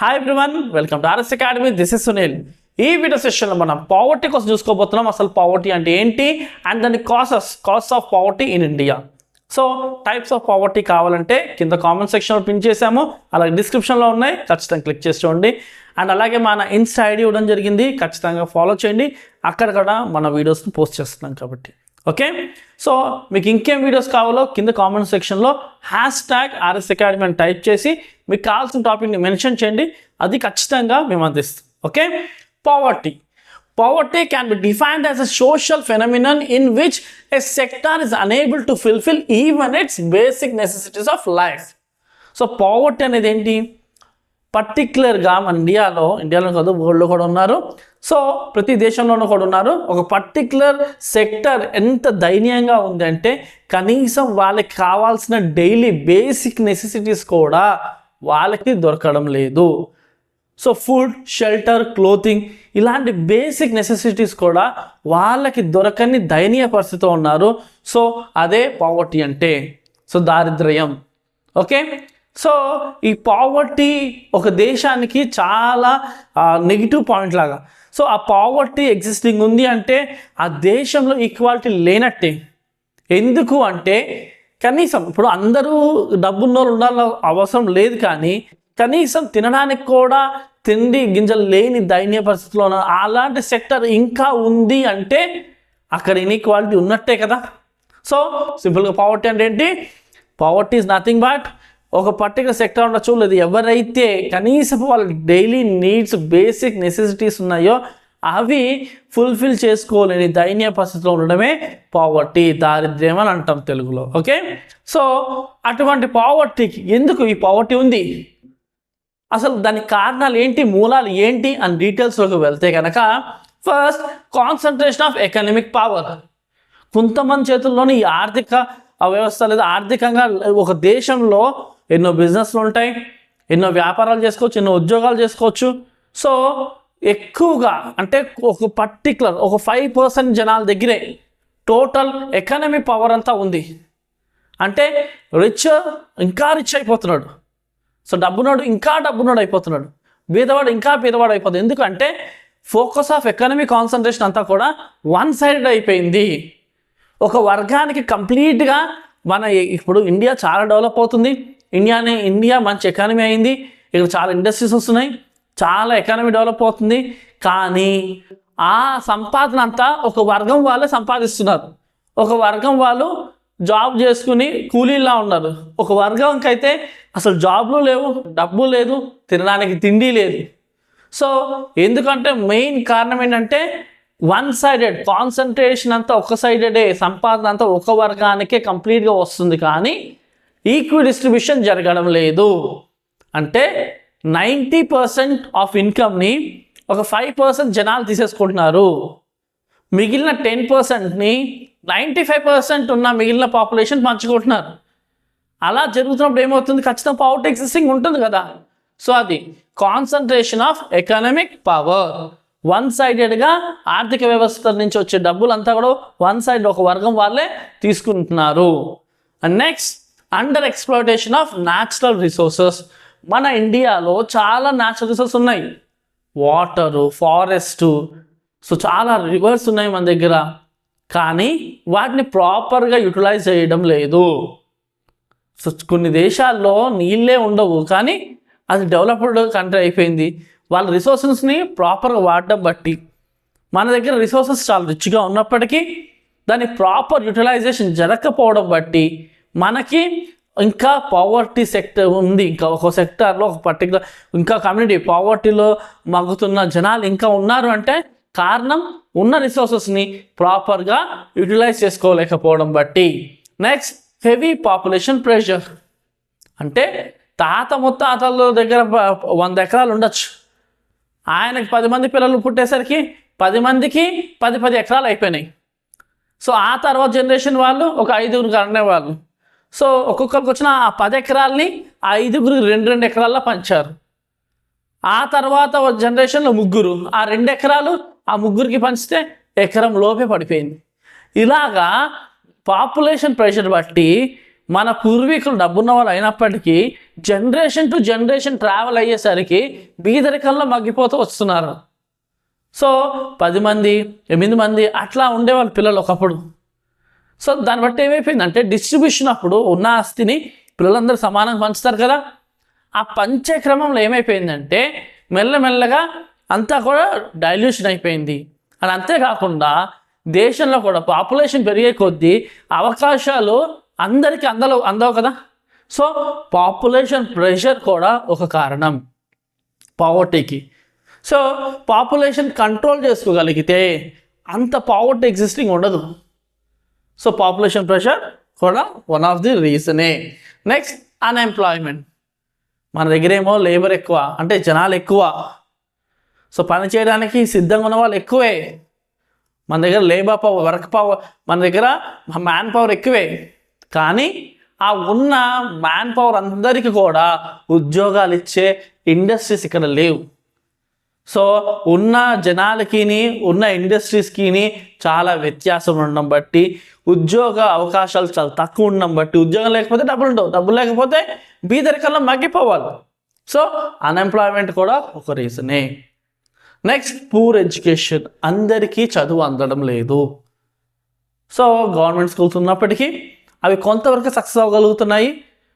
Hi everyone, welcome to RS academy. This is Sunil. ఈ video సెషన్లో మనం పావర్టీ కోసం చూసుకోబోతున్నాం. అసలు పావర్టీ అంటే ఏంటి అండ్ దాని causes of poverty in India. So types of poverty కావాలంటే కింద కామెంట్ సెక్షన్లో పిన్ చేసాము, అలాగే డిస్క్రిప్షన్లో ఉన్నాయి, ఖచ్చితంగా క్లిక్ చేసి చూడండి. అండ్ అలాగే మన ఇన్స్టా ఐడి ఇవ్వడం జరిగింది, ఖచ్చితంగా ఫాలో చేయండి. అక్కడక్కడ మన వీడియోస్ని పోస్ట్ చేస్తున్నాం కాబట్టి. ఓకే, సో మీకు ఇంకేం వీడియోస్ కావాలో కింద కామెంట్ సెక్షన్లో #RS Academy అని టైప్ చేసి మీకు కావాల్సిన టాపిక్ని మెన్షన్ చేయండి, అది ఖచ్చితంగా మేము అందిస్తాం. Okay, Poverty can be defined as a social phenomenon in which a sector is unable to fulfill even its basic necessities of life. So poverty అనేది ఏంటి? పర్టిక్యులర్గా మన ఇండియాలో కాదు, వరల్డ్లో కూడా ఉన్నారు. సో ప్రతి దేశంలోనూ కూడా ఉన్నారు. ఒక పర్టిక్యులర్ సెక్టర్ ఎంత దయనీయంగా ఉంది అంటే కనీసం వాళ్ళకి కావాల్సిన డైలీ బేసిక్ నెసెసిటీస్ కూడా వాళ్ళకి దొరకడం లేదు. సో ఫుడ్, షెల్టర్, క్లోతింగ్ ఇలాంటి బేసిక్ నెసెసిటీస్ కూడా వాళ్ళకి దొరకని దయనీయ పరిస్థితిలో ఉన్నారు. సో అదే పావర్టీ అంటే, సో దారిద్ర్యం. ఓకే, సో ఈ పావర్టీ ఒక దేశానికి చాలా నెగిటివ్ పాయింట్ లాగా. సో ఆ పావర్టీ ఎగ్జిస్టింగ్ ఉంది అంటే ఆ దేశంలో ఈక్వాలిటీ లేనట్టే. ఎందుకు అంటే కనీసం ఇప్పుడు అందరూ డబ్బున్నోళ్ళు ఉండాలని అవసరం లేదు, కానీ కనీసం తినడానికి కూడా తిండి గింజలు లేని దయనీయ పరిస్థితిలో ఉన్న అలాంటి సెక్టర్ ఇంకా ఉంది అంటే అక్కడ ఇన్ఈక్వాలిటీ ఉన్నట్టే కదా. సో సింపుల్గా పావర్టీ అంటే ఏంటి? పావర్టీ ఈజ్ నథింగ్ బట్ ఒక పర్టికులర్ సెక్టర్ ఉండొచ్చు, లేదు ఎవరైతే కనీసం వాళ్ళ డైలీ నీడ్స్, బేసిక్ నెసెసిటీస్ ఉన్నాయో అవి ఫుల్ఫిల్ చేసుకోలేని దయనీయ పరిస్థితిలో ఉండడమే పావర్టీ, దారిద్ర్యం అని అంటాం తెలుగులో. ఓకే, సో అటువంటి పావర్టీకి ఎందుకు ఈ పావర్టీ ఉంది, అసలు దానికి కారణాలు ఏంటి, మూలాలు ఏంటి అని డీటెయిల్స్లోకి వెళ్తే కనుక, first concentration of economic power. కొంతమంది చేతుల్లోని ఈ ఆర్థిక వ్యవస్థ లేదా ఆర్థికంగా ఒక దేశంలో ఎన్నో బిజినెస్లు ఉంటాయి, ఎన్నో వ్యాపారాలు చేసుకోవచ్చు, ఎన్నో ఉద్యోగాలు చేసుకోవచ్చు. సో ఎక్కువగా అంటే ఒక పర్టికులర్ ఒక 5% జనాల దగ్గరే టోటల్ ఎకానమీ పవర్ అంతా ఉంది. అంటే ఇంకా రిచ్ అయిపోతున్నాడు. సో డబ్బునోడు ఇంకా డబ్బునోడు అయిపోతున్నాడు, బీదవాడు ఇంకా బీదవాడు అయిపోతుంది. ఎందుకంటే ఫోకస్ ఆఫ్ ఎకానమీ కాన్సన్ట్రేషన్ అంతా కూడా వన్ సైడెడ్ అయిపోయింది. ఒక వర్గానికి కంప్లీట్గా ఇప్పుడు ఇండియా చాలా డెవలప్ అవుతుంది. ఇండియా మంచి ఎకానమీ అయింది, ఇక్కడ చాలా ఇండస్ట్రీస్ వస్తున్నాయి, చాలా ఎకానమీ డెవలప్ అవుతుంది. కానీ ఆ సంపాదన అంతా ఒక వర్గం వాళ్ళే సంపాదిస్తున్నారు. ఒక వర్గం వాళ్ళు జాబ్ చేసుకుని కూలీలా ఉన్నారు. ఒక వర్గంకి అయితే అసలు జాబ్లు లేవు, డబ్బు లేదు, తినడానికి తిండి లేదు. సో ఎందుకంటే మెయిన్ కారణం ఏంటంటే వన్ సైడెడ్ కాన్సన్ట్రేషన్ అంతా ఒక సైడెడే, సంపాదన అంతా ఒక వర్గానికే కంప్లీట్గా వస్తుంది, కానీ ఈక్వల్ డిస్ట్రిబ్యూషన్ జరగడం లేదు. అంటే 90% ఆఫ్ ఇన్కమ్ని ఒక 5% జనాలు తీసేసుకుంటున్నారు, మిగిలిన 10%ని 95% ఉన్న మిగిలిన పాపులేషన్ పంచుకుంటున్నారు. అలా జరుగుతున్నప్పుడు ఏమవుతుంది? ఖచ్చితంగా పావర్టీ ఎగ్జిస్టింగ్ ఉంటుంది కదా. సో అది concentration of economic power. One సైడెడ్గా ఆర్థిక వ్యవస్థ నుంచి వచ్చే డబ్బులంతా కూడా వన్ సైడ్ ఒక వర్గం వాళ్ళే తీసుకుంటున్నారు. And next under exploitation of natural resources. మన ఇండియాలో చాలా న్యాచురల్ రిసోర్సెస్ ఉన్నాయి, వాటరు, ఫారెస్టు, సో చాలా రివర్స్ ఉన్నాయి మన దగ్గర, కానీ వాటిని ప్రాపర్గా యూటిలైజ్ చేయడం లేదు. సో కొన్ని దేశాల్లో నీళ్ళే ఉండవు, కానీ అది డెవలప్డ్ కంట్రీ అయిపోయింది. వాళ్ళ రిసోర్సెస్ని ప్రాపర్గా వాడడం బట్టి మన దగ్గర రిసోర్సెస్ చాలా రిచ్గా ఉన్నప్పటికీ దాని ప్రాపర్ యూటిలైజేషన్ జరగకపోవడం బట్టి మనకి ఇంకా పావర్టీ సెక్టర్ ఉంది. ఇంకా ఒక సెక్టార్లో ఒక పర్టికులర్ ఇంకా కమ్యూనిటీ పావర్టీలో మగ్గుతున్న జనాలు ఇంకా ఉన్నారు అంటే కారణం ఉన్న రిసోర్సెస్ని ప్రాపర్గా యూటిలైజ్ చేసుకోలేకపోవడం బట్టి. Next heavy population pressure. అంటే తాత ముత్తాతల దగ్గర 100 ఎకరాలు ఉండొచ్చు, ఆయనకి 10 మంది పిల్లలు పుట్టేసరికి 10 మందికి 10 ఎకరాలు అయిపోయినాయి. సో ఆ తర్వాత జనరేషన్ వాళ్ళు ఒక 5గురికి అనేవాళ్ళు. సో ఒక్కొక్కరికి వచ్చిన ఆ 10 ఎకరాలని ఆ 5గురికి 2 ఎకరాల్లో పంచారు. ఆ తర్వాత జనరేషన్లో 3, ఆ 2 ఎకరాలు ఆ 3కి పంచితే ఎకరం లోపే పడిపోయింది. ఇలాగా పాపులేషన్ ప్రెషర్ బట్టి మన పూర్వీకులు డబ్బున్న వాళ్ళు అయినప్పటికీ జనరేషన్ టు జనరేషన్ ట్రావెల్ అయ్యేసరికి బీదరికంలో మగ్గిపోతూ వస్తున్నారు. సో 10 మంది 8 మంది అట్లా ఉండేవాళ్ళు పిల్లలు ఒకప్పుడు. సో దాన్ని బట్టి ఏమైపోయిందంటే డిస్ట్రిబ్యూషన్ అప్పుడు ఉన్న ఆస్తిని పిల్లలందరూ సమానంగా పంచుతారు కదా, ఆ పంచే క్రమంలో ఏమైపోయిందంటే మెల్లమెల్లగా అంతా కూడా డైల్యూషన్ అయిపోయింది. అని అంతేకాకుండా దేశంలో కూడా పాపులేషన్ పెరిగే కొద్దీ అవకాశాలు అందరికీ అందవు కదా. సో పాపులేషన్ ప్రెషర్ కూడా ఒక కారణం పావర్టీకి. సో పాపులేషన్ కంట్రోల్ చేసుకోగలిగితే అంత పావర్టీ ఎగ్జిస్టింగ్ ఉండదు. సో పాపులేషన్ ప్రెషర్ కూడా వన్ ఆఫ్ ది రీజనే. Next unemployment. మన దగ్గర ఏమో లేబర్ ఎక్కువ, అంటే జనాలు ఎక్కువ, సో పని చేయడానికి సిద్ధంగా ఉన్న వాళ్ళు ఎక్కువే. మన దగ్గర లేబర్ పవర్, వర్క్ పవర్, మన దగ్గర మ్యాన్ పవర్ ఎక్కువే. కానీ ఆ ఉన్న మ్యాన్ పవర్ అందరికీ కూడా ఉద్యోగాలు ఇచ్చే ఇండస్ట్రీస్ ఇక్కడ లేవు. సో ఉన్న జనాలకి ఉన్న ఇండస్ట్రీస్కి చాలా వ్యత్యాసం ఉండడం బట్టి, ఉద్యోగ అవకాశాలు చాలా తక్కువ ఉండడం బట్టి, ఉద్యోగం లేకపోతే డబ్బులు ఉండవు, డబ్బులు లేకపోతే బీదరికంలో మగ్గిపోవాలి. సో అన్ఎంప్లాయ్మెంట్ కూడా ఒక రీజనే. Next poor education. అందరికీ చదువు అందడం లేదు. సో గవర్నమెంట్ స్కూల్స్ ఉన్నప్పటికీ అవి కొంతవరకు సక్సెస్ అవ్వగలుగుతున్నాయి.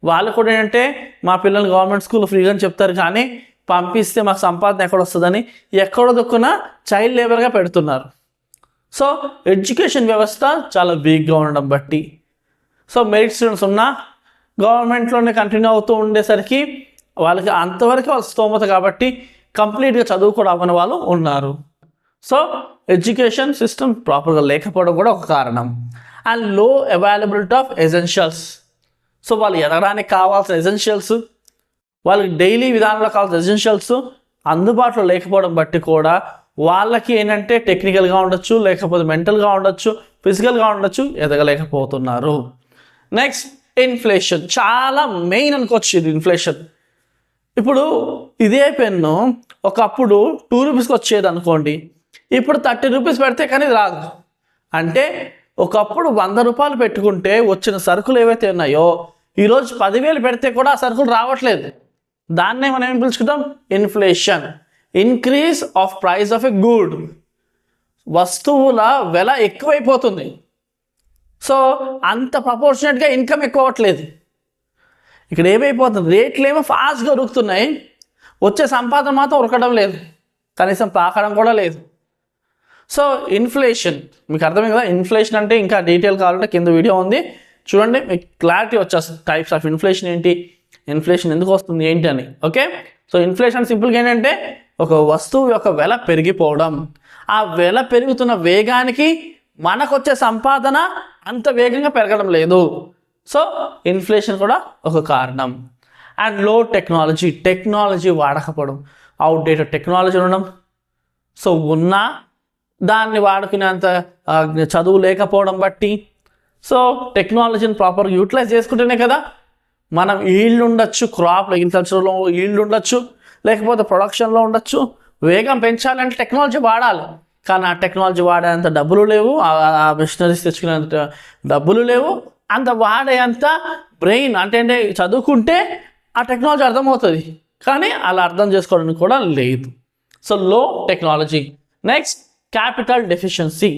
వాళ్ళు కూడా ఏంటంటే మా పిల్లలు గవర్నమెంట్ స్కూల్ ఫ్రీగా అని చెప్తారు, కానీ పంపిస్తే మాకు సంపాదన ఎక్కడ వస్తుందని ఎక్కడో దొక్కున చైల్డ్ లేబర్గా పెడుతున్నారు. సో ఎడ్యుకేషన్ వ్యవస్థ చాలా వీక్గా ఉండడం బట్టి, సో మెరిట్ స్టూడెంట్స్ ఉన్నా గవర్నమెంట్లోనే కంటిన్యూ అవుతూ ఉండేసరికి వాళ్ళకి అంతవరకు వాళ్ళ స్తోమత కాబట్టి కంప్లీట్గా చదువుకోవడం అవ్వని వాళ్ళు ఉన్నారు. సో ఎడ్యుకేషన్ సిస్టమ్ ప్రాపర్గా లేకపోవడం కూడా ఒక కారణం. అండ్ లో అవైలబిలిటీ ఆఫ్ ఎసెన్షియల్స్. సో వాళ్ళు ఎదగడానికి కావాల్సిన ఎసెన్షియల్స్, వాళ్ళకి డైలీ విధానంలో కావాల్సిన ఎసెన్షియల్స్ అందుబాటులో లేకపోవడం బట్టి కూడా వాళ్ళకి ఏంటంటే టెక్నికల్గా ఉండొచ్చు, లేకపోతే మెంటల్గా ఉండొచ్చు, ఫిజికల్గా ఉండొచ్చు, ఎదగలేకపోతున్నారు. Next inflation. చాలా మెయిన్ అనుకోవచ్చు ఇది ఇన్ఫ్లేషన్. ఇప్పుడు ఇదే పెన్ను ఒకప్పుడు 2 రూపీస్కి వచ్చేది అనుకోండి, ఇప్పుడు 30 రూపీస్ పెడితే కానీ రాదు. అంటే ఒకప్పుడు 100 రూపాయలు పెట్టుకుంటే వచ్చిన సరుకులు ఏవైతే ఉన్నాయో ఈరోజు 10,000 పెడితే కూడా ఆ సరుకులు రావట్లేదు. దాన్నే మనం ఏం పిలుచుకుంటాం? Inflation. Increase of price of a good. వస్తువుల వెల ఎక్కువైపోతుంది. సో అంత ప్రపోర్షనేట్గా ఇన్కమ్ ఎక్కువ అవ్వట్లేదు. ఇక్కడ ఏమైపోతుంది, రేట్లు ఏమో ఫాస్ట్గా ఉరుకుతున్నాయి, వచ్చే సంపాదన మాత్రం ఉరకడం లేదు, కనీసం తాకడం కూడా లేదు. సో ఇన్ఫ్లేషన్ మీకు అర్థమే కదా. ఇన్ఫ్లేషన్ అంటే ఇంకా డీటెయిల్ కావాలంటే కింద వీడియో ఉంది చూడండి, మీకు క్లారిటీ వచ్చేస్తుంది. టైప్స్ ఆఫ్ ఇన్ఫ్లేషన్ ఏంటి, ఇన్ఫ్లేషన్ ఎందుకు వస్తుంది ఏంటి అని. ఓకే, సో ఇన్ఫ్లేషన్ సింపుల్గా ఏంటంటే ఒక వస్తువు యొక్క వెల పెరిగిపోవడం. ఆ వెల పెరుగుతున్న వేగానికి మనకు వచ్చే సంపాదన అంత వేగంగా పెరగడం లేదు. సో ఇన్ఫ్లేషన్ కూడా ఒక కారణం. అండ్ లో టెక్నాలజీ వాడకపోవడం, అవుట్డేటెడ్ టెక్నాలజీ ఉండడం. సో ఉన్నా దాన్ని వాడుకునేంత చదువు లేకపోవడం బట్టి, సో టెక్నాలజీని ప్రాపర్గా యూటిలైజ్ చేసుకుంటేనే కదా మనం ఈల్డ్ ఉండొచ్చు, క్రాప్ అగ్రికల్చర్లో ఈల్డ్ ఉండొచ్చు, లేకపోతే ప్రొడక్షన్లో ఉండొచ్చు. వేగం పెంచాలంటే టెక్నాలజీ వాడాలి, కానీ ఆ టెక్నాలజీ వాడేంత డబ్బులు లేవు, ఆ మిషనరీస్ తెచ్చుకునేంత డబ్బులు లేవు, అంత వాడేంత బ్రెయిన్ అంటే చదువుకుంటే ఆ టెక్నాలజీ అర్థమవుతుంది, కానీ అలా అర్థం చేసుకోవడానికి కూడా లేదు. సో లో టెక్నాలజీ. Next capital deficiency.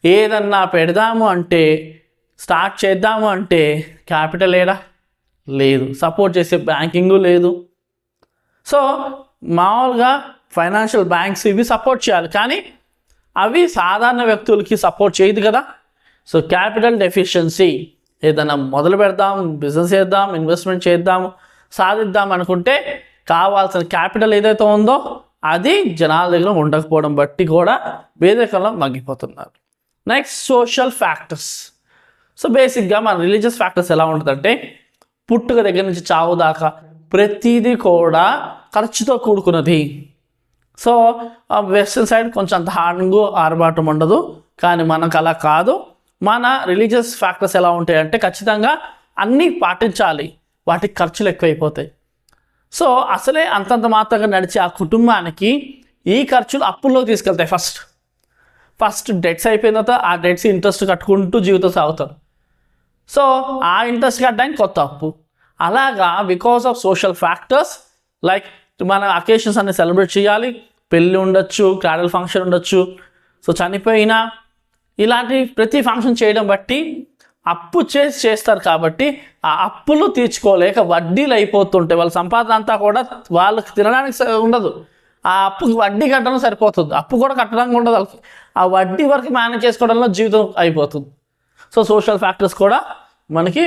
ఏదన్నా పెడదాము అంటే, స్టార్ట్ చేద్దాము అంటే క్యాపిటల్ ఏడా లేదు, సపోర్ట్ చేసే బ్యాంకింగు లేదు. సో మామూలుగా ఫైనాన్షియల్ బ్యాంక్స్ ఇవి సపోర్ట్ చేయాలి, కానీ అవి సాధారణ వ్యక్తులకి సపోర్ట్ చేయదు కదా. So capital deficiency. ఏదైనా మొదలు పెడదాం, బిజినెస్ చేద్దాం, ఇన్వెస్ట్మెంట్ చేద్దాం, సాధిద్దాం అనుకుంటే కావాల్సిన క్యాపిటల్ ఏదైతే ఉందో అది జనాల దగ్గర ఉండకపోవడం బట్టి కూడా పేదరికంలో మగ్గిపోతున్నారు. Next social factors. సో బేసిక్గా మన రిలీజియస్ ఫ్యాక్టర్స్ ఎలా ఉంటుందంటే, పుట్టుక దగ్గర నుంచి చావు దాకా ప్రతిదీ కూడా ఖర్చుతో కూడుకున్నది. సో వెస్ట్రన్ సైడ్ కొంచెం అంత హార్డ్గా ఆర్భాటం ఉండదు, కానీ మనకు అలా కాదు. మన రిలీజియస్ ఫ్యాక్టర్స్ ఎలా ఉంటాయంటే ఖచ్చితంగా అన్నీ పాటించాలి, వాటికి ఖర్చులు ఎక్కువైపోతాయి. సో అసలే అంతంత మాత్రంగా నడిచే ఆ కుటుంబానికి ఈ ఖర్చులు అప్పుల్లోకి తీసుకెళ్తాయి. ఫస్ట్ డెట్స్ అయిపోయిన తర్వాత ఆ డెట్స్ ఇంట్రెస్ట్ కట్టుకుంటూ జీవితం సాగుతారు. సో ఆ ఇంట్రెస్ట్ కట్టడానికి కొత్త అప్పు. అలాగా because of social factors like మన అకేషన్స్ అన్ని సెలబ్రేట్ చేయాలి, పెళ్ళి ఉండొచ్చు, క్రాడల్ ఫంక్షన్ ఉండొచ్చు, సో చనిపోయినా ఇలాంటి ప్రతి ఫంక్షన్ చేయడం బట్టి అప్పు చేస్తారు. కాబట్టి ఆ అప్పులు తీర్చుకోలేక వడ్డీలు అయిపోతుంటాయి. వాళ్ళ సంపాదన అంతా కూడా వాళ్ళకి తినడానికి ఉండదు, ఆ అప్పుకి వడ్డీ కట్టడం సరిపోతుంది, అప్పు కూడా కట్టడానికి ఉండదు వాళ్ళకి. ఆ వడ్డీ వరకు మేనేజ్ చేసుకోవడంలో జీవితం అయిపోతుంది. సో సోషల్ ఫ్యాక్టర్స్ కూడా మనకి